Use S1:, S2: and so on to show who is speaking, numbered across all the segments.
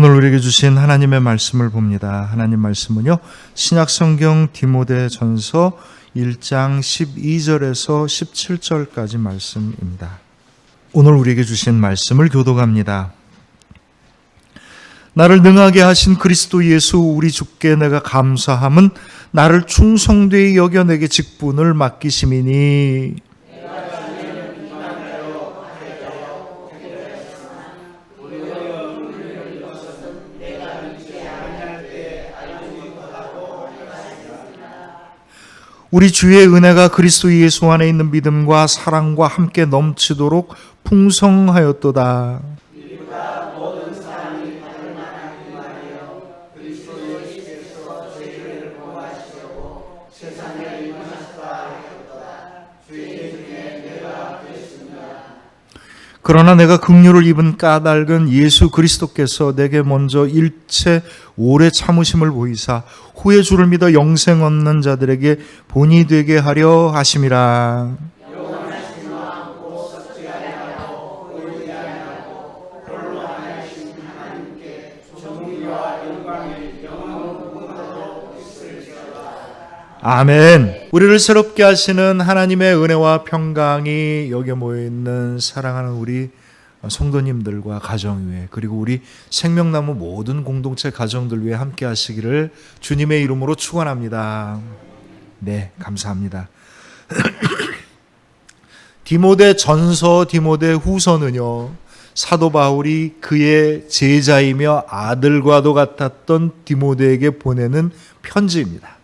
S1: 오늘 우리에게 주신 하나님의 말씀을 봅니다. 하나님 말씀은요, 신약성경 디모데전서 1장 12절에서 17절까지 말씀입니다. 오늘 우리에게 주신 말씀을 교독합니다. 나를 능하게 하신 그리스도 예수 우리 주께 내가 감사함은 나를 충성되이 여겨 내게 직분을 맡기심이니 우리 주의 은혜가 그리스도 예수 안에 있는 믿음과 사랑과 함께 넘치도록 풍성하였도다. 그러나 내가 긍휼을 입은 까닭은 예수 그리스도께서 내게 먼저 일체 오래 참으심을 보이사 후에 주를 믿어 영생 얻는 자들에게 본이 되게 하려 하심이라. 아멘. 우리를 새롭게 하시는 하나님의 은혜와 평강이 여기 모여있는 사랑하는 우리 성도님들과 가정 위에, 그리고 우리 생명나무 모든 공동체 가정들 위에 함께 하시기를 주님의 이름으로 축원합니다. 네, 감사합니다. 디모데 전서, 디모데 후서는요, 사도 바울이 그의 제자이며 아들과도 같았던 디모데에게 보내는 편지입니다.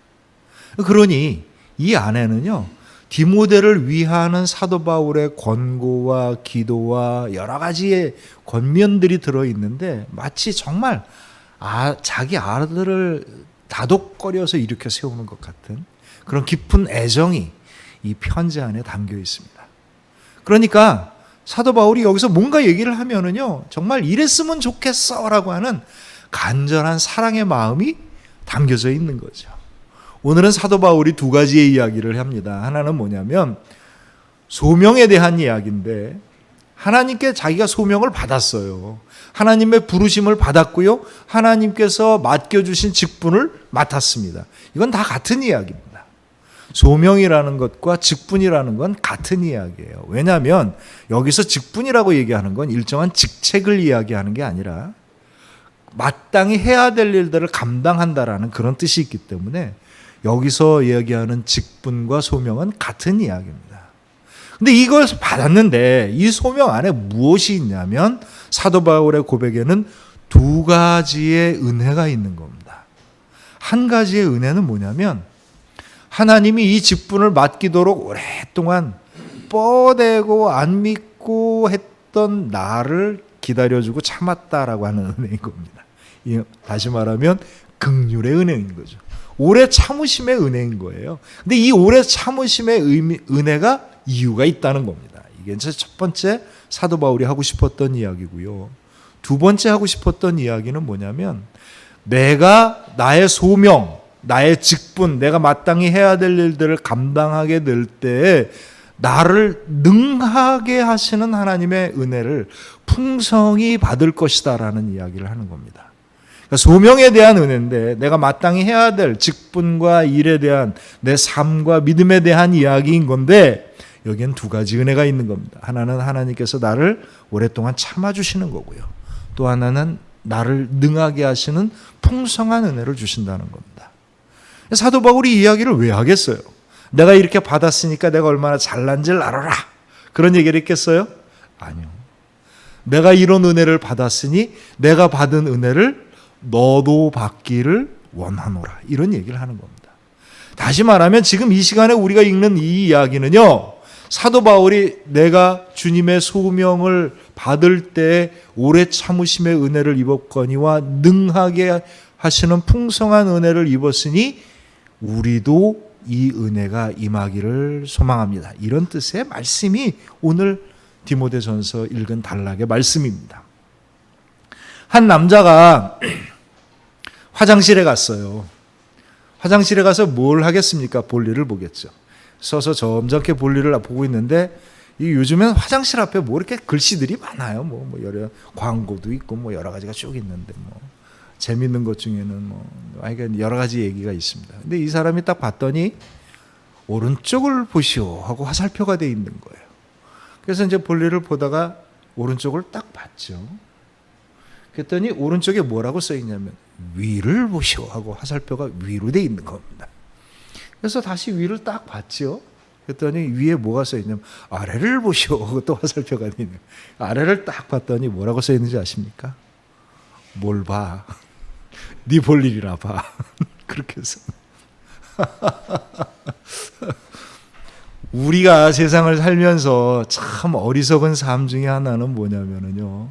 S1: 그러니 이 안에는요, 디모데를 위하는 사도 바울의 권고와 기도와 여러 가지의 권면들이 들어있는데 마치 정말 자기 아들을 다독거려서 일으켜 세우는 것 같은 그런 깊은 애정이 이 편지 안에 담겨 있습니다. 그러니까 사도 바울이 여기서 뭔가 얘기를 하면은요, 정말 이랬으면 좋겠어 라고 하는 간절한 사랑의 마음이 담겨져 있는 거죠. 오늘은 사도 바울이 두 가지의 이야기를 합니다. 하나는 뭐냐면 소명에 대한 이야기인데, 하나님께 자기가 소명을 받았어요. 하나님의 부르심을 받았고요, 하나님께서 맡겨주신 직분을 맡았습니다. 이건 다 같은 이야기입니다. 소명이라는 것과 직분이라는 건 같은 이야기예요. 왜냐하면 여기서 직분이라고 얘기하는 건 일정한 직책을 이야기하는 게 아니라 마땅히 해야 될 일들을 감당한다라는 그런 뜻이 있기 때문에 여기서 이야기하는 직분과 소명은 같은 이야기입니다. 근데 이걸 받았는데 이 소명 안에 무엇이 있냐면 사도 바울의 고백에는 두 가지의 은혜가 있는 겁니다. 한 가지의 은혜는 뭐냐면 하나님이 이 직분을 맡기도록 오랫동안 뻐대고 안 믿고 했던 나를 기다려주고 참았다라고 하는 은혜인 겁니다. 다시 말하면 긍휼의 은혜인 거죠. 오래 참으심의 은혜인 거예요. 근데 이 오래 참으심의 은혜가 이유가 있다는 겁니다. 이게 첫 번째 사도 바울이 하고 싶었던 이야기고요. 두 번째 하고 싶었던 이야기는 뭐냐면 내가 나의 소명, 나의 직분, 내가 마땅히 해야 될 일들을 감당하게 될 때에 나를 능하게 하시는 하나님의 은혜를 풍성히 받을 것이다라는 이야기를 하는 겁니다. 소명에 대한 은혜인데 내가 마땅히 해야 될 직분과 일에 대한 내 삶과 믿음에 대한 이야기인 건데 여기엔 두 가지 은혜가 있는 겁니다. 하나는 하나님께서 나를 오랫동안 참아주시는 거고요. 또 하나는 나를 능하게 하시는 풍성한 은혜를 주신다는 겁니다. 사도 바울이 이 이야기를 왜 하겠어요? 내가 이렇게 받았으니까 내가 얼마나 잘난 줄 알아라, 그런 얘기를 했겠어요? 아니요. 내가 이런 은혜를 받았으니 내가 받은 은혜를 너도 받기를 원하노라, 이런 얘기를 하는 겁니다. 다시 말하면 지금 이 시간에 우리가 읽는 이 이야기는요, 사도 바울이 내가 주님의 소명을 받을 때 오래 참으심의 은혜를 입었거니와 능하게 하시는 풍성한 은혜를 입었으니 우리도 이 은혜가 임하기를 소망합니다, 이런 뜻의 말씀이 오늘 디모데전서 읽은 단락의 말씀입니다. 한 남자가 화장실에 갔어요. 화장실에 가서 뭘 하겠습니까? 볼일을 보겠죠. 서서 점잖게 볼일을 보고 있는데 이 요즘엔 화장실 앞에 뭐 이렇게 글씨들이 많아요. 뭐 여러 광고도 있고 뭐 여러 가지가 쭉 있는데 뭐 재밌는 것 중에는 뭐 여러 가지 얘기가 있습니다. 근데 이 사람이 딱 봤더니 오른쪽을 보시오 하고 화살표가 돼 있는 거예요. 그래서 이제 볼일을 보다가 오른쪽을 딱 봤죠. 그랬더니 오른쪽에 뭐라고 써 있냐면 위를 보시오 하고 화살표가 위로 돼 있는 겁니다. 그래서 다시 위를 딱 봤죠. 그랬더니 위에 뭐가 써 있냐면 아래를 보시오 하고 또 화살표가 돼 있는 거예요. 아래를 딱 봤더니 뭐라고 써 있는지 아십니까? 뭘 봐? 네 볼 일이나 봐. 그렇게 해서 우리가 세상을 살면서 참 어리석은 삶 중에 하나는 뭐냐면요,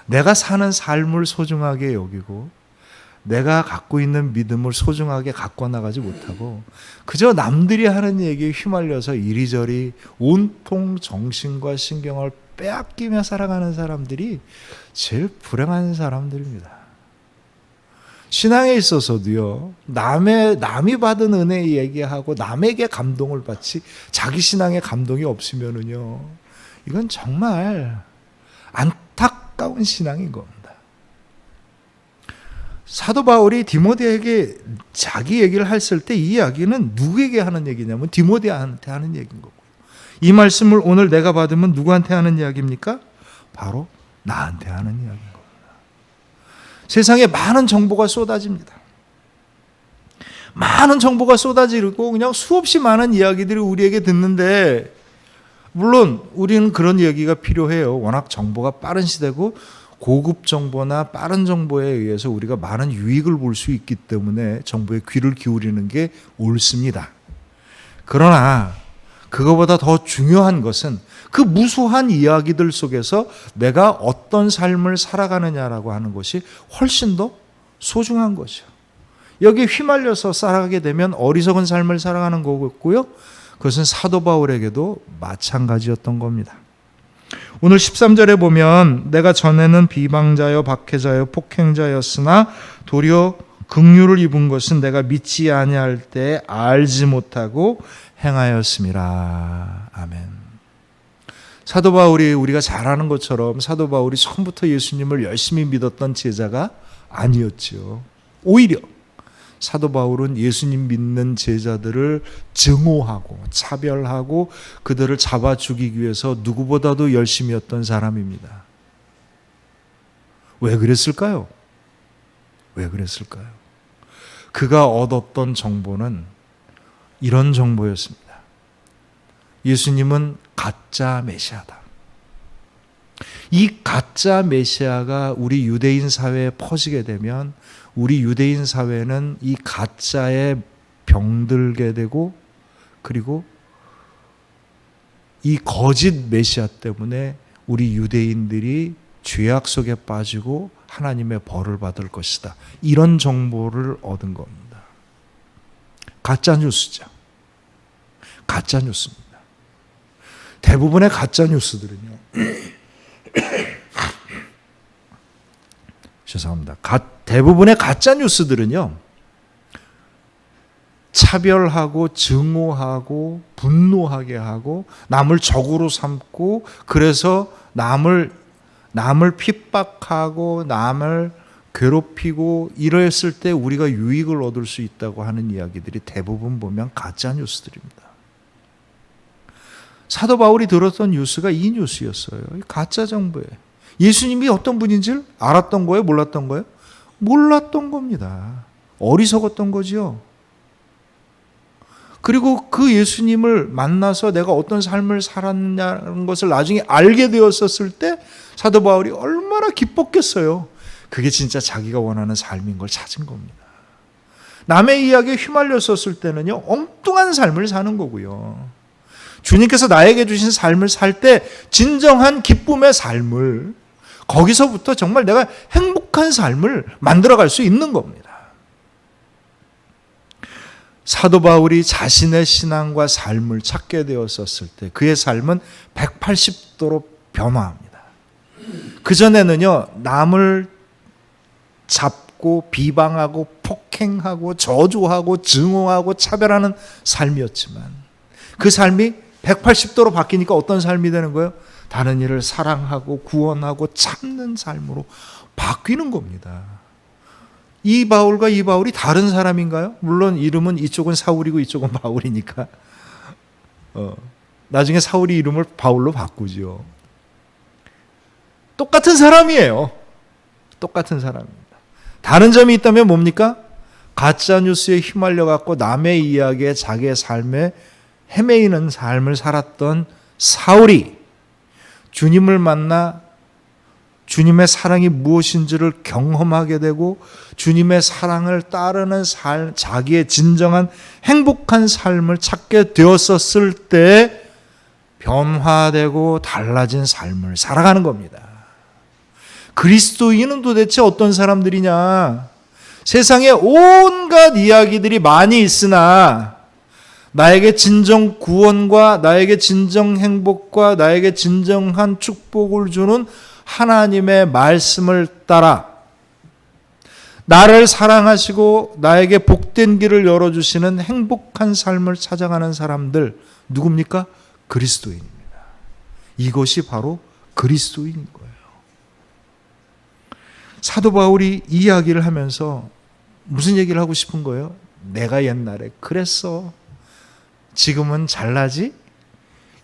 S1: 내가 사는 삶을 소중하게 여기고 내가 갖고 있는 믿음을 소중하게 갖고 나가지 못하고 그저 남들이 하는 얘기에 휘말려서 이리저리 온통 정신과 신경을 빼앗기며 살아가는 사람들이 제일 불행한 사람들입니다. 신앙에 있어서도요, 남이 받은 은혜 얘기하고 남에게 감동을 받지 자기 신앙에 감동이 없으면은요, 이건 정말 안타까운 신앙인 겁니다. 사도 바울이 디모데에게 자기 얘기를 했을 때 이 이야기는 누구에게 하는 얘기냐면 디모데한테 하는 얘기인 거고요. 이 말씀을 오늘 내가 받으면 누구한테 하는 이야기입니까? 바로 나한테 하는 이야기인 겁니다. 세상에 많은 정보가 쏟아집니다. 많은 정보가 쏟아지고 그냥 수없이 많은 이야기들이 우리에게 듣는데, 물론 우리는 그런 이야기가 필요해요. 워낙 정보가 빠른 시대고 고급 정보나 빠른 정보에 의해서 우리가 많은 유익을 볼 수 있기 때문에 정보에 귀를 기울이는 게 옳습니다. 그러나 그거보다 더 중요한 것은 그 무수한 이야기들 속에서 내가 어떤 삶을 살아가느냐라고 하는 것이 훨씬 더 소중한 거죠. 여기에 휘말려서 살아가게 되면 어리석은 삶을 살아가는 거고요. 그것은 사도 바울에게도 마찬가지였던 겁니다. 오늘 13절에 보면 내가 전에는 비방자여 박해자여 폭행자였으나 도리어 긍휼을 입은 것은 내가 믿지 아니할 때 알지 못하고 행하였음이라. 아멘. 사도 바울이 우리가 잘 아는 것처럼 사도 바울이 처음부터 예수님을 열심히 믿었던 제자가 아니었죠. 오히려 사도 바울은 예수님 믿는 제자들을 증오하고 차별하고 그들을 잡아 죽이기 위해서 누구보다도 열심히 했던 사람입니다. 왜 그랬을까요? 왜 그랬을까요? 그가 얻었던 정보는 이런 정보였습니다. 예수님은 가짜 메시아다. 이 가짜 메시아가 우리 유대인 사회에 퍼지게 되면 우리 유대인 사회는 이 가짜에 병들게 되고, 그리고 이 거짓 메시아 때문에 우리 유대인들이 죄악 속에 빠지고 하나님의 벌을 받을 것이다. 이런 정보를 얻은 겁니다. 가짜 뉴스죠. 가짜 뉴스입니다. 대부분의 가짜 뉴스들은요. 죄송합니다. 대부분의 가짜 뉴스들은요, 차별하고 증오하고 분노하게 하고 남을 적으로 삼고, 그래서 남을 핍박하고 남을 괴롭히고 이랬을 때 우리가 유익을 얻을 수 있다고 하는 이야기들이 대부분 보면 가짜 뉴스들입니다. 사도 바울이 들었던 뉴스가 이 뉴스였어요. 가짜 정보예요. 예수님이 어떤 분인지를 알았던 거예요? 몰랐던 거예요? 몰랐던 겁니다. 어리석었던 거죠. 그리고 그 예수님을 만나서 내가 어떤 삶을 살았냐는 것을 나중에 알게 되었었을 때 사도 바울이 얼마나 기뻤겠어요. 그게 진짜 자기가 원하는 삶인 걸 찾은 겁니다. 남의 이야기에 휘말렸었을 때는요, 엉뚱한 삶을 사는 거고요. 주님께서 나에게 주신 삶을 살 때 진정한 기쁨의 삶을, 거기서부터 정말 내가 행복한 삶을 만들어갈 수 있는 겁니다. 사도 바울이 자신의 신앙과 삶을 찾게 되었었을 때 그의 삶은 180도로 변화합니다. 그전에는요, 남을 잡고 비방하고 폭행하고 저주하고 증오하고 차별하는 삶이었지만 그 삶이 180도로 바뀌니까 어떤 삶이 되는 거예요? 다른 이를 사랑하고 구원하고 참는 삶으로 바뀌는 겁니다. 이 바울과 이 바울이 다른 사람인가요? 물론 이름은 이쪽은 사울이고 이쪽은 바울이니까 나중에 사울이 이름을 바울로 바꾸죠. 똑같은 사람이에요. 똑같은 사람입니다. 다른 점이 있다면 뭡니까? 가짜 뉴스에 휘말려 갖고 남의 이야기에 자기의 삶에 헤매이는 삶을 살았던 사울이 주님을 만나 주님의 사랑이 무엇인지를 경험하게 되고 주님의 사랑을 따르는 삶, 자기의 진정한 행복한 삶을 찾게 되었었을 때 변화되고 달라진 삶을 살아가는 겁니다. 그리스도인은 도대체 어떤 사람들이냐? 세상에 온갖 이야기들이 많이 있으나 나에게 진정 구원과 나에게 진정 행복과 나에게 진정한 축복을 주는 하나님의 말씀을 따라 나를 사랑하시고 나에게 복된 길을 열어주시는 행복한 삶을 찾아가는 사람들 누굽니까? 그리스도인입니다. 이것이 바로 그리스도인인 거예요. 사도 바울이 이 이야기를 하면서 무슨 얘기를 하고 싶은 거예요? 내가 옛날에 그랬어. 지금은 잘나지?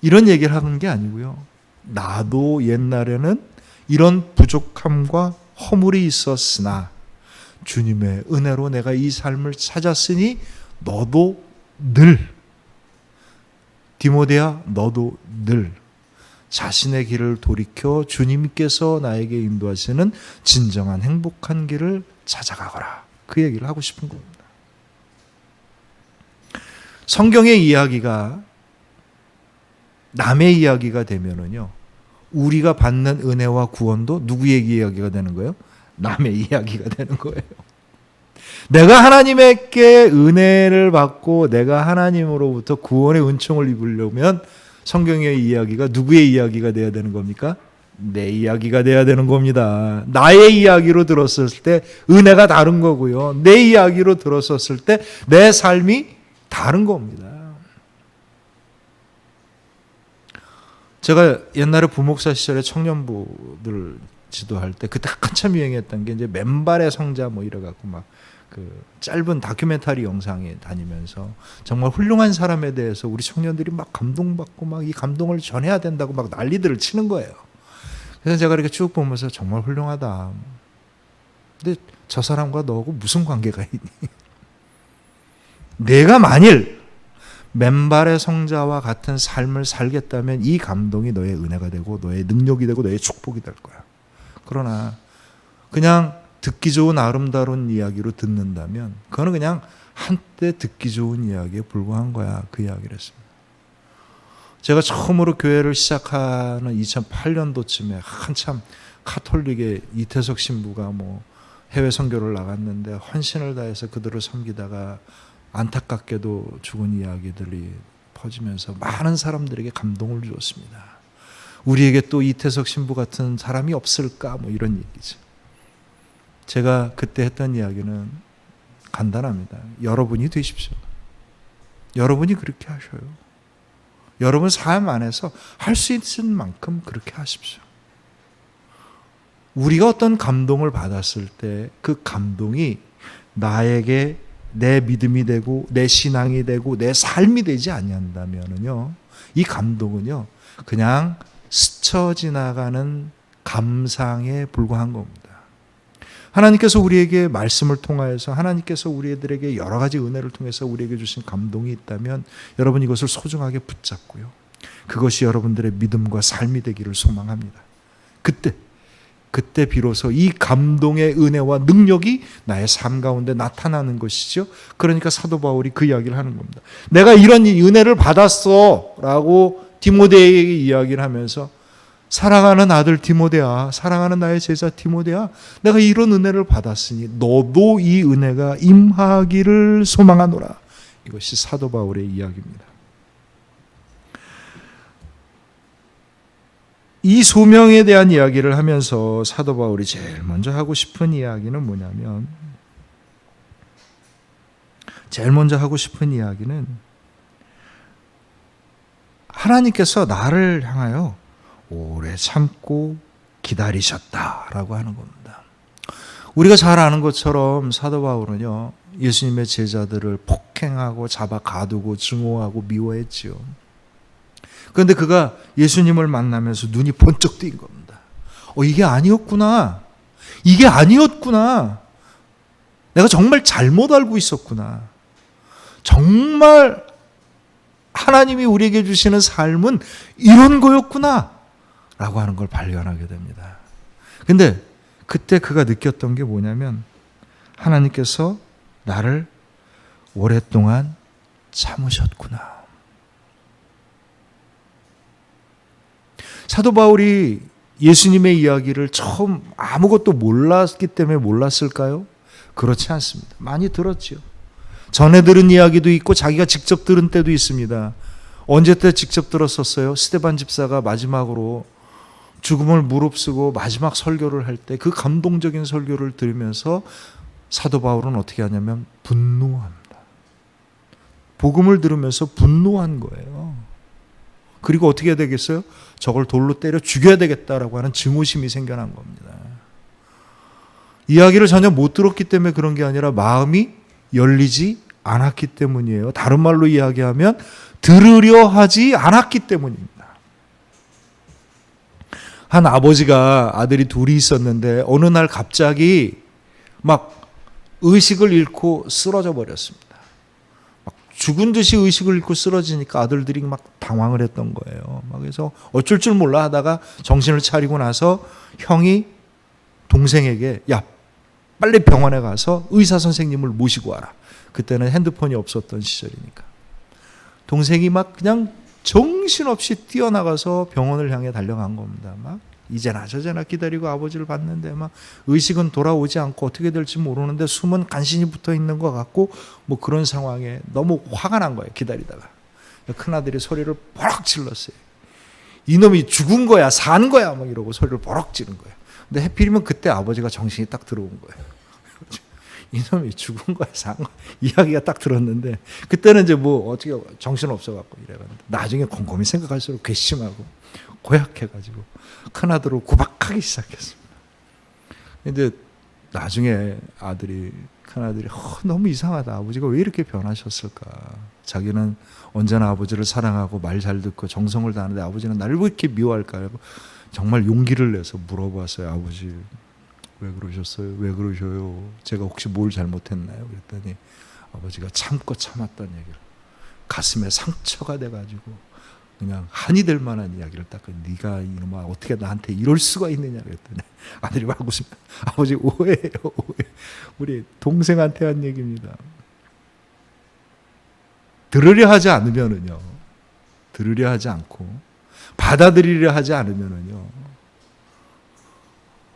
S1: 이런 얘기를 하는 게 아니고요. 나도 옛날에는 이런 부족함과 허물이 있었으나 주님의 은혜로 내가 이 삶을 찾았으니 너도 늘 디모데야 너도 늘 자신의 길을 돌이켜 주님께서 나에게 인도하시는 진정한 행복한 길을 찾아가거라. 그 얘기를 하고 싶은 겁니다. 성경의 이야기가 남의 이야기가 되면은요, 우리가 받는 은혜와 구원도 누구의 이야기가 되는 거예요? 남의 이야기가 되는 거예요. 내가 하나님께 은혜를 받고 내가 하나님으로부터 구원의 은총을 입으려면 성경의 이야기가 누구의 이야기가 돼야 되는 겁니까? 내 이야기가 돼야 되는 겁니다. 나의 이야기로 들었을 때 은혜가 다른 거고요. 내 이야기로 들었을 때 내 삶이 다른 겁니다. 제가 옛날에 부목사 시절에 청년부들 지도할 때 그때 한참 유행했던 게 이제 맨발의 성자 뭐 이래갖고 막 그 짧은 다큐멘터리 영상에 다니면서 정말 훌륭한 사람에 대해서 우리 청년들이 막 감동받고 막 이 감동을 전해야 된다고 막 난리들을 치는 거예요. 그래서 제가 이렇게 쭉 보면서 정말 훌륭하다. 근데 저 사람과 너하고 무슨 관계가 있니? 내가 만일 맨발의 성자와 같은 삶을 살겠다면 이 감동이 너의 은혜가 되고 너의 능력이 되고 너의 축복이 될 거야. 그러나 그냥 듣기 좋은 아름다운 이야기로 듣는다면 그거는 그냥 한때 듣기 좋은 이야기에 불과한 거야. 그 이야기를 했습니다. 제가 처음으로 교회를 시작하는 2008년도쯤에 한참 카톨릭의 이태석 신부가 뭐 해외 선교를 나갔는데 헌신을 다해서 그들을 섬기다가 안타깝게도 죽은 이야기들이 퍼지면서 많은 사람들에게 감동을 주었습니다. 우리에게 또 이태석 신부 같은 사람이 없을까? 뭐 이런 얘기죠. 제가 그때 했던 이야기는 간단합니다. 여러분이 되십시오. 여러분이 그렇게 하셔요. 여러분 삶 안에서 할 수 있는 만큼 그렇게 하십시오. 우리가 어떤 감동을 받았을 때 그 감동이 나에게 내 믿음이 되고 내 신앙이 되고 내 삶이 되지 아니한다면은요, 이 감동은요 그냥 스쳐 지나가는 감상에 불과한 겁니다. 하나님께서 우리에게 말씀을 통하여서 하나님께서 우리들에게 여러 가지 은혜를 통해서 우리에게 주신 감동이 있다면 여러분 이것을 소중하게 붙잡고요, 그것이 여러분들의 믿음과 삶이 되기를 소망합니다. 그때 비로소 이 감동의 은혜와 능력이 나의 삶 가운데 나타나는 것이죠. 그러니까 사도 바울이 그 이야기를 하는 겁니다. 내가 이런 은혜를 받았어 라고 디모데에게 이야기를 하면서, 사랑하는 아들 디모데야, 사랑하는 나의 제자 디모데야, 내가 이런 은혜를 받았으니 너도 이 은혜가 임하기를 소망하노라. 이것이 사도 바울의 이야기입니다. 이 소명에 대한 이야기를 하면서 사도 바울이 제일 먼저 하고 싶은 이야기는 뭐냐면, 하나님께서 나를 향하여 오래 참고 기다리셨다라고 하는 겁니다. 우리가 잘 아는 것처럼 사도 바울은요, 예수님의 제자들을 폭행하고 잡아 가두고 증오하고 미워했지요. 그런데 그가 예수님을 만나면서 눈이 번쩍 뜨인 겁니다. 이게 아니었구나. 이게 아니었구나. 내가 정말 잘못 알고 있었구나. 정말 하나님이 우리에게 주시는 삶은 이런 거였구나 라고 하는 걸 발견하게 됩니다. 근데 그때 그가 느꼈던 게 뭐냐면 하나님께서 나를 오랫동안 참으셨구나. 사도 바울이 예수님의 이야기를 처음 아무것도 몰랐기 때문에 몰랐을까요? 그렇지 않습니다. 많이 들었죠. 전에 들은 이야기도 있고 자기가 직접 들은 때도 있습니다. 언제 때 직접 들었었어요? 스데반 집사가 마지막으로 죽음을 무릅쓰고 마지막 설교를 할 때 그 감동적인 설교를 들으면서 사도 바울은 어떻게 하냐면 분노합니다. 복음을 들으면서 분노한 거예요. 그리고 어떻게 해야 되겠어요? 저걸 돌로 때려 죽여야 되겠다라고 하는 증오심이 생겨난 겁니다. 이야기를 전혀 못 들었기 때문에 그런 게 아니라 마음이 열리지 않았기 때문이에요. 다른 말로 이야기하면 들으려 하지 않았기 때문입니다. 한 아버지가 아들이 둘이 있었는데 어느 날 갑자기 막 의식을 잃고 쓰러져 버렸습니다. 막 죽은 듯이 의식을 잃고 쓰러지니까 아들들이 막 당황을 했던 거예요. 막 그래서 어쩔 줄 몰라 하다가 정신을 차리고 나서 형이 동생에게 야 빨리 병원에 가서 의사 선생님을 모시고 와라. 그때는 핸드폰이 없었던 시절이니까. 동생이 막 그냥 정신없이 뛰어나가서 병원을 향해 달려간 겁니다. 막 이제나 저제나 기다리고 아버지를 봤는데 막 의식은 돌아오지 않고 어떻게 될지 모르는데 숨은 간신히 붙어 있는 것 같고 뭐 그런 상황에 너무 화가 난 거예요. 기다리다가. 큰아들이 소리를 버럭 질렀어요. 이놈이 죽은 거야 산 거야 막 이러고 소리를 버럭 지른 거예요. 근데 하필이면 그때 아버지가 정신이 딱 들어온 거예요. 이놈이 죽은 거야 산 거야 이야기가 딱 들었는데 그때는 이제 뭐 어떻게 정신 없어갖고 이래가지고 나중에 곰곰이 생각할수록 괘씸하고 고약해가지고 큰아들을 구박하기 시작했습니다. 근데 나중에 큰아들이 너무 이상하다. 아버지가 왜 이렇게 변하셨을까. 자기는 언제나 아버지를 사랑하고 말 잘 듣고 정성을 다하는데 아버지는 나를 왜 이렇게 미워할까. 정말 용기를 내서 물어봤어요. 아버지 왜 그러셨어요? 왜 그러셔요? 제가 혹시 뭘 잘못했나요? 그랬더니 아버지가 참고 참았던 얘기를 가슴에 상처가 돼가지고 그냥 한이 될 만한 이야기를 딱 네가 이놈아 어떻게 나한테 이럴 수가 있느냐 그랬더니 아들이 막 웃으면 아버지 오해예요. 오해. 우리 동생한테 한 얘기입니다. 들으려 하지 않으면은요. 들으려 하지 않고 받아들이려 하지 않으면은요.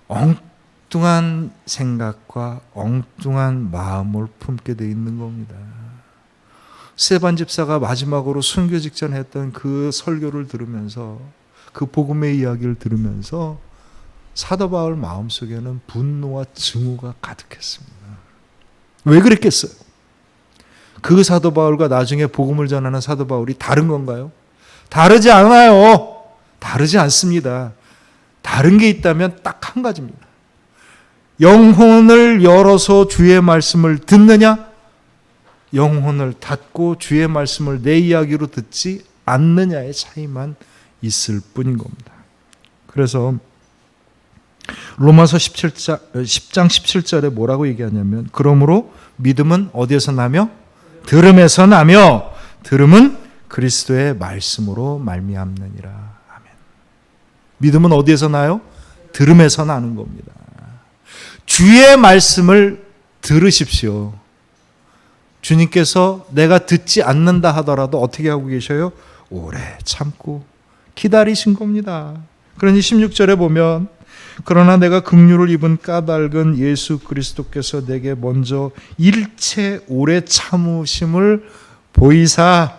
S1: 엉뚱한 생각과 엉뚱한 마음을 품게 돼 있는 겁니다. 스데반 집사가 마지막으로 순교 직전 했던 그 설교를 들으면서 그 복음의 이야기를 들으면서 사도 바울 마음속에는 분노와 증오가 가득했습니다. 왜 그랬겠어요? 그 사도 바울과 나중에 복음을 전하는 사도 바울이 다른 건가요? 다르지 않아요. 다르지 않습니다. 다른 게 있다면 딱 한 가지입니다. 영혼을 열어서 주의 말씀을 듣느냐? 영혼을 닫고 주의 말씀을 내 이야기로 듣지 않느냐의 차이만 있을 뿐인 겁니다. 그래서 로마서 10장 17절에 뭐라고 얘기하냐면 그러므로 믿음은 어디에서 나며? 들음에서 나며 들음은 그리스도의 말씀으로 말미암느니라. 아멘. 믿음은 어디에서 나요? 들음에서 나는 겁니다. 주의 말씀을 들으십시오. 주님께서 내가 듣지 않는다 하더라도 어떻게 하고 계셔요? 오래 참고 기다리신 겁니다. 그러니 16절에 보면 그러나 내가 긍휼을 입은 까닭은 예수 그리스도께서 내게 먼저 일체 오래 참으심을 보이사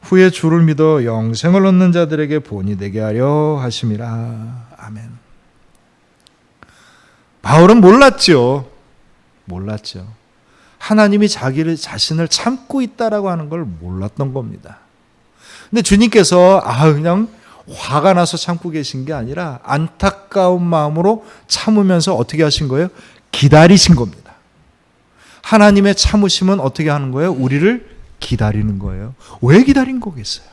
S1: 후에 주를 믿어 영생을 얻는 자들에게 본이 되게 하려 하심이라. 아멘. 바울은 몰랐죠. 하나님이 자신을 참고 있다라고 하는 걸 몰랐던 겁니다. 근데 주님께서 그냥 화가 나서 참고 계신 게 아니라 안타까운 마음으로 참으면서 어떻게 하신 거예요? 기다리신 겁니다. 하나님의 참으심은 어떻게 하는 거예요? 우리를 기다리는 거예요. 왜 기다린 거겠어요?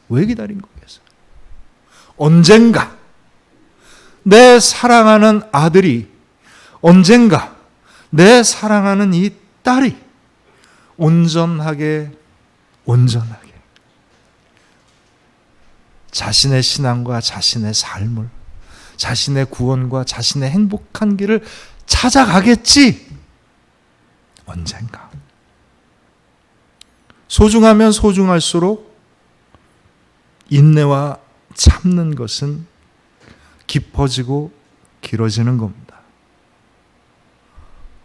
S1: 왜 기다린 거겠어요? 언젠가 내 사랑하는 아들이, 언젠가 내 사랑하는 이 딸이 온전하게 자신의 신앙과 자신의 삶을, 자신의 구원과 자신의 행복한 길을 찾아가겠지. 언젠가. 소중하면 소중할수록 인내와 참는 것은 깊어지고 길어지는 겁니다.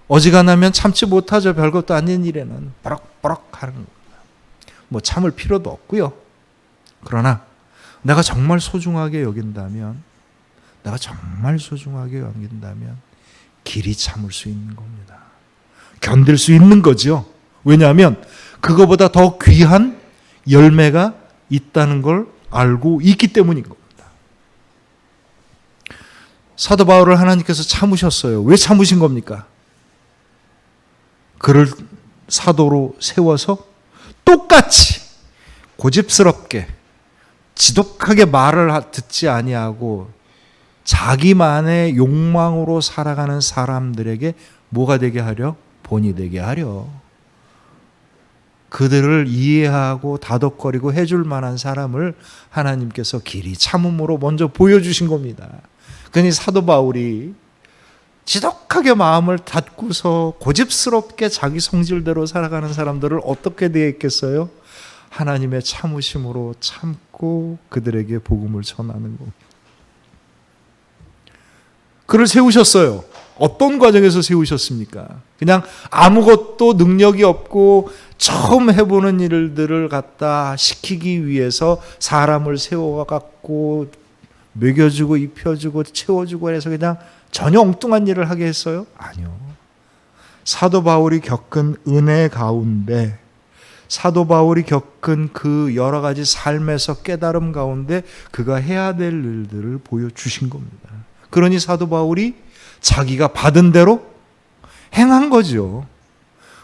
S1: 어지간하면 참지 못하죠. 별것도 아닌 일에는 버럭버럭 하는 겁니다. 뭐 참을 필요도 없고요. 그러나 내가 정말 소중하게 여긴다면, 길이 참을 수 있는 겁니다. 견딜 수 있는 거죠. 왜냐하면 그거보다 더 귀한 열매가 있다는 걸 알고 있기 때문인 겁니다. 사도 바울을 하나님께서 참으셨어요. 왜 참으신 겁니까? 그를 사도로 세워서 똑같이 고집스럽게 지독하게 말을 듣지 아니하고 자기만의 욕망으로 살아가는 사람들에게 뭐가 되게 하려? 본이 되게 하려. 그들을 이해하고 다독거리고 해줄 만한 사람을 하나님께서 길이 참음으로 먼저 보여주신 겁니다. 그러니 사도 바울이 지독하게 마음을 닫고서 고집스럽게 자기 성질대로 살아가는 사람들을 어떻게 대했겠어요? 하나님의 참으심으로 참고 그들에게 복음을 전하는 겁니다. 그를 세우셨어요. 어떤 과정에서 세우셨습니까? 그냥 아무것도 능력이 없고 처음 해보는 일들을 갖다 시키기 위해서 사람을 세워갖고 먹여주고 입혀주고 채워주고 해서 그냥 전혀 엉뚱한 일을 하게 했어요? 아니요. 사도 바울이 겪은 은혜 가운데, 사도 바울이 겪은 그 여러 가지 삶에서 깨달음 가운데 그가 해야 될 일들을 보여주신 겁니다. 그러니 사도 바울이 자기가 받은 대로 행한 거죠.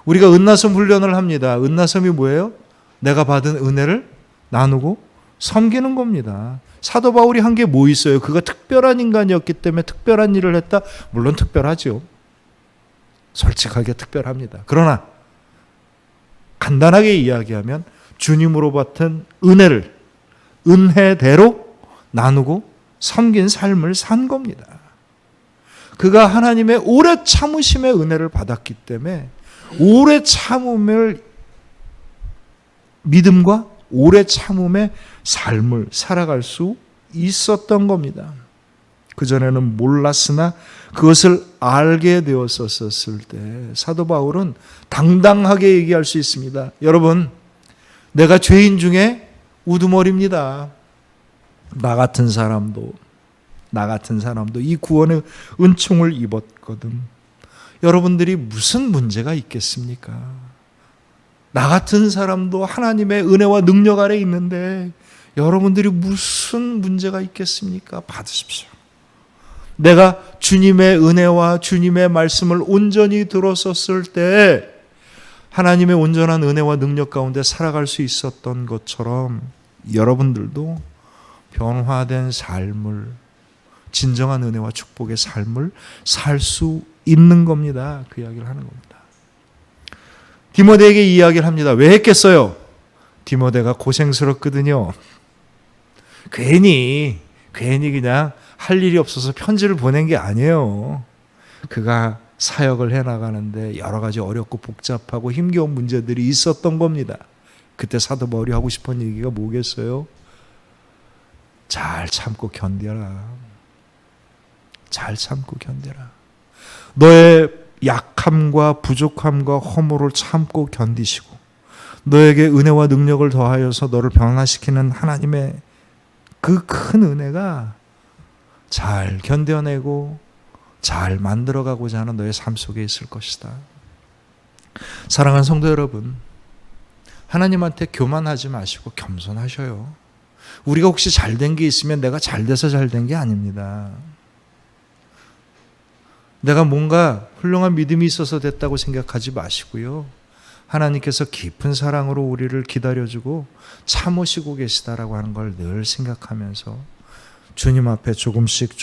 S1: 우리가 은나섬 훈련을 합니다. 은나섬이 뭐예요? 내가 받은 은혜를 나누고 섬기는 겁니다. 사도 바울이 한 게 뭐 있어요? 그가 특별한 인간이었기 때문에 특별한 일을 했다? 물론 특별하죠. 솔직하게 특별합니다. 그러나 간단하게 이야기하면 주님으로 받은 은혜를 은혜대로 나누고 섬긴 삶을 산 겁니다. 그가 하나님의 오래 참으심의 은혜를 받았기 때문에 오래 참음을 믿음과 오래 참음의 삶을 살아갈 수 있었던 겁니다. 그전에는 몰랐으나 그것을 알게 되었었을 때 사도 바울은 당당하게 얘기할 수 있습니다. 여러분, 내가 죄인 중에 우두머리입니다. 나 같은 사람도 이 구원의 은총을 입었거든. 여러분들이 무슨 문제가 있겠습니까? 나 같은 사람도 하나님의 은혜와 능력 아래 있는데 여러분들이 무슨 문제가 있겠습니까? 받으십시오. 내가 주님의 은혜와 주님의 말씀을 온전히 들었었을 때 하나님의 온전한 은혜와 능력 가운데 살아갈 수 있었던 것처럼 여러분들도 변화된 삶을, 진정한 은혜와 축복의 삶을 살 수 있는 겁니다. 그 이야기를 하는 겁니다. 디모데에게 이 이야기를 합니다. 왜 했겠어요? 디모데가 고생스럽거든요. 괜히 그냥 할 일이 없어서 편지를 보낸 게 아니에요. 그가 사역을 해나가는데 여러 가지 어렵고 복잡하고 힘겨운 문제들이 있었던 겁니다. 그때 사도 바울이 하고 싶은 얘기가 뭐겠어요? 잘 참고 견뎌라. 잘 참고 견뎌라. 너의 약함과 부족함과 허물을 참고 견디시고 너에게 은혜와 능력을 더하여서 너를 변화시키는 하나님의 그 큰 은혜가 잘 견뎌내고 잘 만들어가고자 하는 너의 삶 속에 있을 것이다. 사랑하는 성도 여러분, 하나님한테 교만하지 마시고 겸손하셔요. 우리가 혹시 잘된 게 있으면 내가 잘돼서 잘된 게 아닙니다. 내가 뭔가 훌륭한 믿음이 있어서 됐다고 생각하지 마시고요. 하나님께서 깊은 사랑으로 우리를 기다려주고 참으시고 계시다라고 하는 걸 늘 생각하면서 주님 앞에 조금씩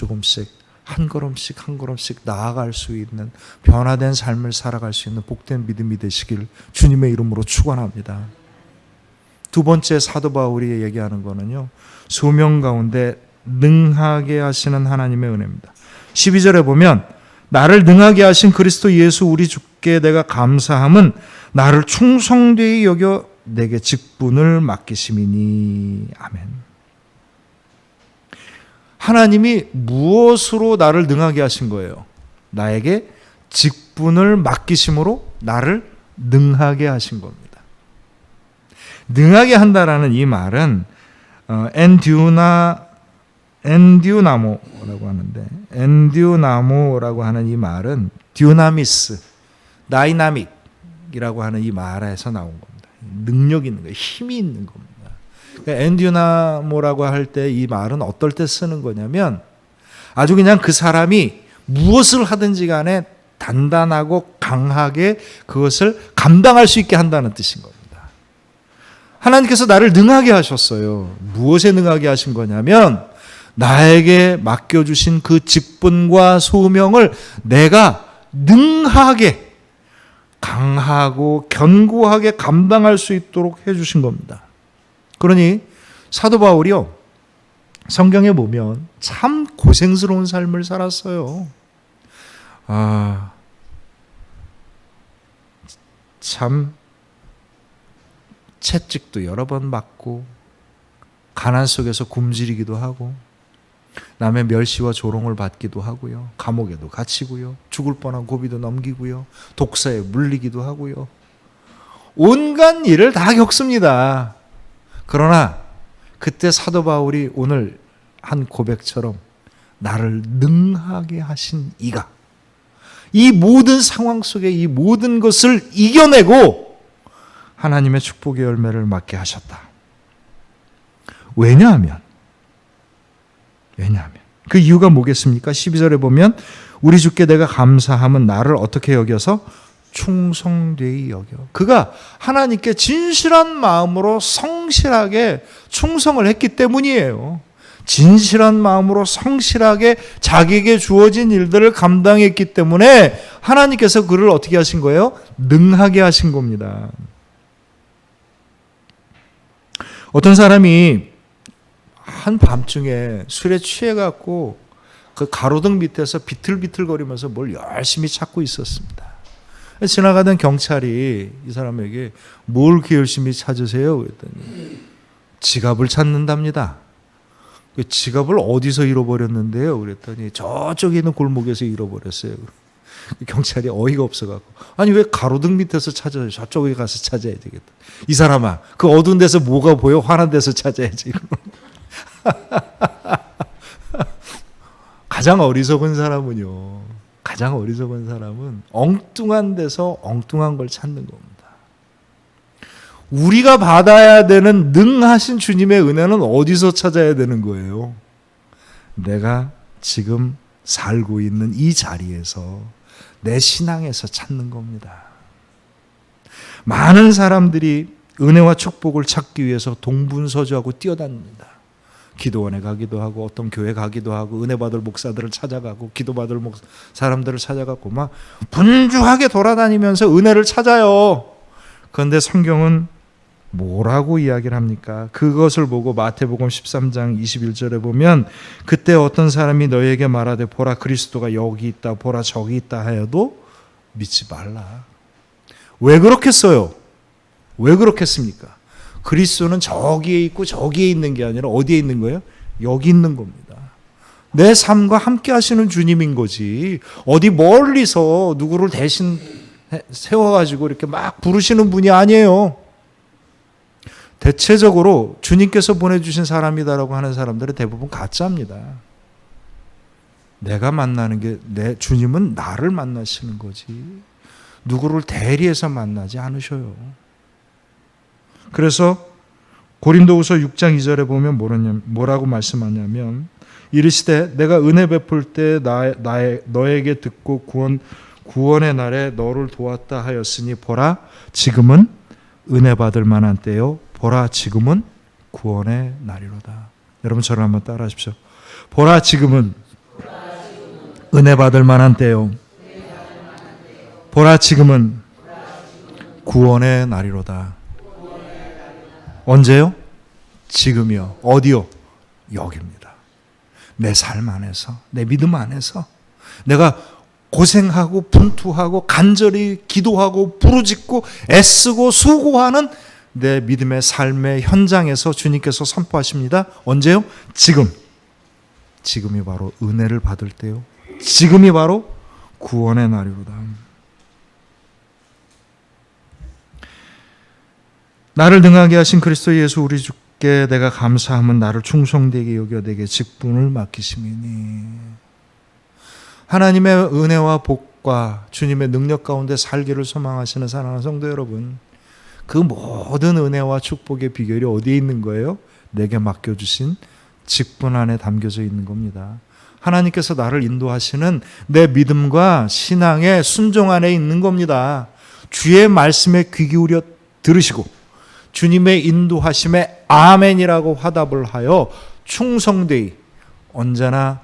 S1: 한 걸음씩 나아갈 수 있는 변화된 삶을 살아갈 수 있는 복된 믿음이 되시길 주님의 이름으로 축원합니다. 두 번째 사도 바울이 얘기하는 거는요, 소명 가운데 능하게 하시는 하나님의 은혜입니다. 12절에 보면 나를 능하게 하신 그리스도 예수 우리 주께 내가 감사함은 나를 충성되이 여겨 내게 직분을 맡기심이니. 아멘. 하나님이 무엇으로 나를 능하게 하신 거예요? 나에게 직분을 맡기심으로 나를 능하게 하신 겁니다. 능하게 한다라는 이 말은 엔듀나모라고 하는데, 엔듀나모라고 하는 이 말은 듀나미스, 다이나믹이라고 하는 이 말에서 나온 겁니다. 능력 있는 거예요. 힘이 있는 겁니다. 그러니까 엔듀나모라고 할 때 이 말은 어떨 때 쓰는 거냐면 아주 그냥 그 사람이 무엇을 하든지 간에 단단하고 강하게 그것을 감당할 수 있게 한다는 뜻인 겁니다. 하나님께서 나를 능하게 하셨어요. 무엇에 능하게 하신 거냐면 나에게 맡겨주신 그 직분과 소명을 내가 능하게, 강하고 견고하게 감당할 수 있도록 해주신 겁니다. 그러니 사도 바울이요, 성경에 보면 참 고생스러운 삶을 살았어요. 참 채찍도 여러 번 맞고 가난 속에서 굶주리기도 하고 남의 멸시와 조롱을 받기도 하고요. 감옥에도 갇히고요. 죽을 뻔한 고비도 넘기고요. 독사에 물리기도 하고요. 온갖 일을 다 겪습니다. 그러나 그때 사도 바울이 오늘 한 고백처럼 나를 능하게 하신 이가 이 모든 상황 속에 이 모든 것을 이겨내고 하나님의 축복의 열매를 맞게 하셨다. 왜냐하면 그 이유가 뭐겠습니까? 12절에 보면 우리 주께 내가 감사함은 나를 어떻게 여겨서 충성되이 여겨. 그가 하나님께 진실한 마음으로 성실하게 충성을 했기 때문이에요. 진실한 마음으로 성실하게 자기에게 주어진 일들을 감당했기 때문에 하나님께서 그를 어떻게 하신 거예요? 능하게 하신 겁니다. 어떤 사람이 한밤중에 술에 취해갖고 그 가로등 밑에서 비틀비틀거리면서 뭘 열심히 찾고 있었습니다. 지나가던 경찰이 이 사람에게 뭘 그렇게 열심히 찾으세요? 그랬더니 지갑을 찾는답니다. 그 지갑을 어디서 잃어버렸는데요? 그랬더니 저쪽에 있는 골목에서 잃어버렸어요. 경찰이 어이가 없어갖고 아니 왜 가로등 밑에서 찾아요? 저쪽에 가서 찾아야 되겠다. 이 사람아 그 어두운 데서 뭐가 보여? 환한 데서 찾아야지. 가장 어리석은 사람은 엉뚱한 데서 엉뚱한 걸 찾는 겁니다. 우리가 받아야 되는 능하신 주님의 은혜는 어디서 찾아야 되는 거예요? 내가 지금 살고 있는 이 자리에서 내 신앙에서 찾는 겁니다. 많은 사람들이 은혜와 축복을 찾기 위해서 동분서주하고 뛰어다닙니다. 기도원에 가기도 하고 어떤 교회 가기도 하고 은혜 받을 목사들을 찾아가고 기도 받을 사람들을 찾아가고 막 분주하게 돌아다니면서 은혜를 찾아요. 그런데 성경은 뭐라고 이야기를 합니까? 그것을 보고 마태복음 13장 21절에 보면 그때 어떤 사람이 너희에게 말하되 보라 그리스도가 여기 있다 보라 저기 있다 하여도 믿지 말라. 왜 그렇겠어요? 왜 그렇겠습니까? 그리스도는 저기에 있고 저기에 있는 게 아니라 어디에 있는 거예요? 여기 있는 겁니다. 내 삶과 함께 하시는 주님인 거지 어디 멀리서 누구를 대신 세워가지고 이렇게 막 부르시는 분이 아니에요. 대체적으로 주님께서 보내주신 사람이다라고 하는 사람들은 대부분 가짜입니다. 내가 만나는 게 내 주님은 나를 만나시는 거지 누구를 대리해서 만나지 않으셔요. 그래서 고린도후서 6장 2절에 보면 뭐라고 말씀하냐면 이르시되 내가 은혜 베풀 때 너에게 듣고 구원의 날에 너를 도왔다 하였으니 보라 지금은 은혜 받을 만한 때요 보라 지금은 구원의 날이로다. 여러분 저를 한번 따라 하십시오. 보라 지금은 은혜 받을 만한 때요 보라 지금은 구원의 날이로다. 언제요? 지금이요. 어디요? 여기입니다. 내 삶 안에서, 내 믿음 안에서 내가 고생하고 분투하고 간절히 기도하고 부르짖고 애쓰고 수고하는 내 믿음의 삶의 현장에서 주님께서 선포하십니다. 언제요? 지금. 지금이 바로 은혜를 받을 때요. 지금이 바로 구원의 날이로다. 나를 능하게 하신 그리스도 예수 우리 주께 내가 감사함은 나를 충성되게 여겨 내게 직분을 맡기심이니. 하나님의 은혜와 복과 주님의 능력 가운데 살기를 소망하시는 사랑하는 성도 여러분, 그 모든 은혜와 축복의 비결이 어디에 있는 거예요? 내게 맡겨주신 직분 안에 담겨져 있는 겁니다. 하나님께서 나를 인도하시는 내 믿음과 신앙의 순종 안에 있는 겁니다. 주의 말씀에 귀 기울여 들으시고 주님의 인도하심에 아멘이라고 화답을 하여 충성되이 언제나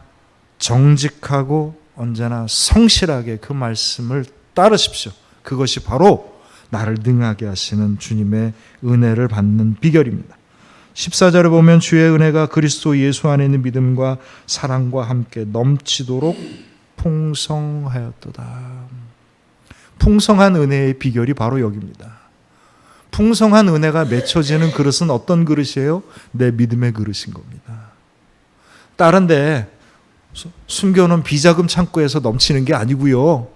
S1: 정직하고 언제나 성실하게 그 말씀을 따르십시오. 그것이 바로 나를 능하게 하시는 주님의 은혜를 받는 비결입니다. 14절에 보면 주의 은혜가 그리스도 예수 안에 있는 믿음과 사랑과 함께 넘치도록 풍성하였도다. 풍성한 은혜의 비결이 바로 여기입니다. 풍성한 은혜가 맺혀지는 그릇은 어떤 그릇이에요? 내 믿음의 그릇인 겁니다. 다른 데 숨겨놓은 비자금 창고에서 넘치는 게 아니고요.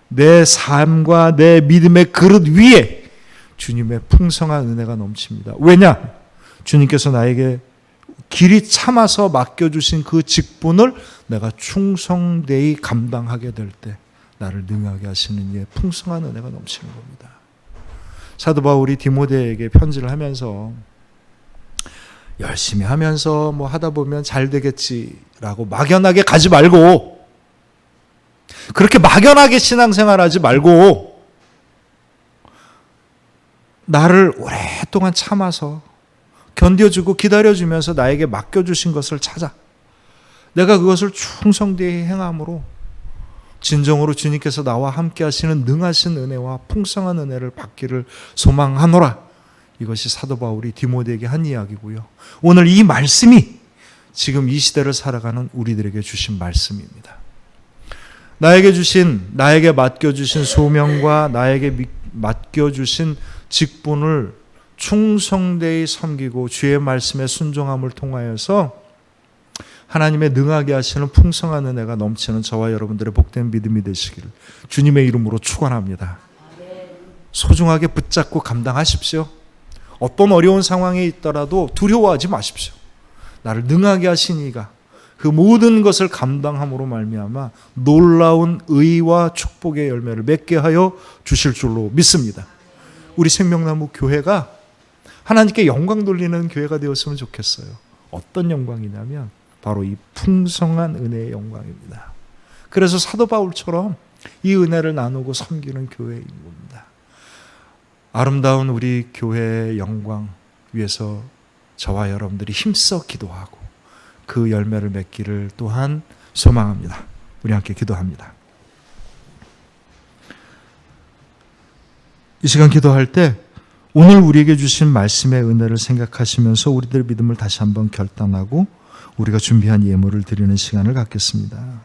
S1: 내 삶과 내 믿음의 그릇 위에 주님의 풍성한 은혜가 넘칩니다. 왜냐? 주님께서 나에게 길이 참아서 맡겨주신 그 직분을 내가 충성되이 감당하게 될 때 나를 능하게 하시는 이의 풍성한 은혜가 넘치는 겁니다. 사도 바울이 디모데에게 편지를 하면서 열심히 하면서 뭐 하다 보면 잘 되겠지라고 막연하게 가지 말고, 그렇게 막연하게 신앙생활하지 말고 나를 오랫동안 참아서 견뎌주고 기다려주면서 나에게 맡겨주신 것을 찾아 내가 그것을 충성되이 행함으로 진정으로 주님께서 나와 함께 하시는 능하신 은혜와 풍성한 은혜를 받기를 소망하노라. 이것이 사도 바울이 디모데에게 한 이야기고요. 오늘 이 말씀이 지금 이 시대를 살아가는 우리들에게 주신 말씀입니다. 나에게 맡겨주신 소명과 나에게 맡겨주신 직분을 충성되이 섬기고 주의 말씀에 순종함을 통하여서 하나님의 능하게 하시는 풍성한 은혜가 넘치는 저와 여러분들의 복된 믿음이 되시기를 주님의 이름으로 축원합니다. 소중하게 붙잡고 감당하십시오. 어떤 어려운 상황에 있더라도 두려워하지 마십시오. 나를 능하게 하신 이가 그 모든 것을 감당함으로 말미암아 놀라운 의와 축복의 열매를 맺게 하여 주실 줄로 믿습니다. 우리 생명나무 교회가 하나님께 영광 돌리는 교회가 되었으면 좋겠어요. 어떤 영광이냐면 바로 이 풍성한 은혜의 영광입니다. 그래서 사도 바울처럼 이 은혜를 나누고 섬기는 교회인 겁니다. 아름다운 우리 교회의 영광 위해서 저와 여러분들이 힘써 기도하고 그 열매를 맺기를 또한 소망합니다. 우리 함께 기도합니다. 이 시간 기도할 때 오늘 우리에게 주신 말씀의 은혜를 생각하시면서 우리들의 믿음을 다시 한번 결단하고 우리가 준비한 예물을 드리는 시간을 갖겠습니다.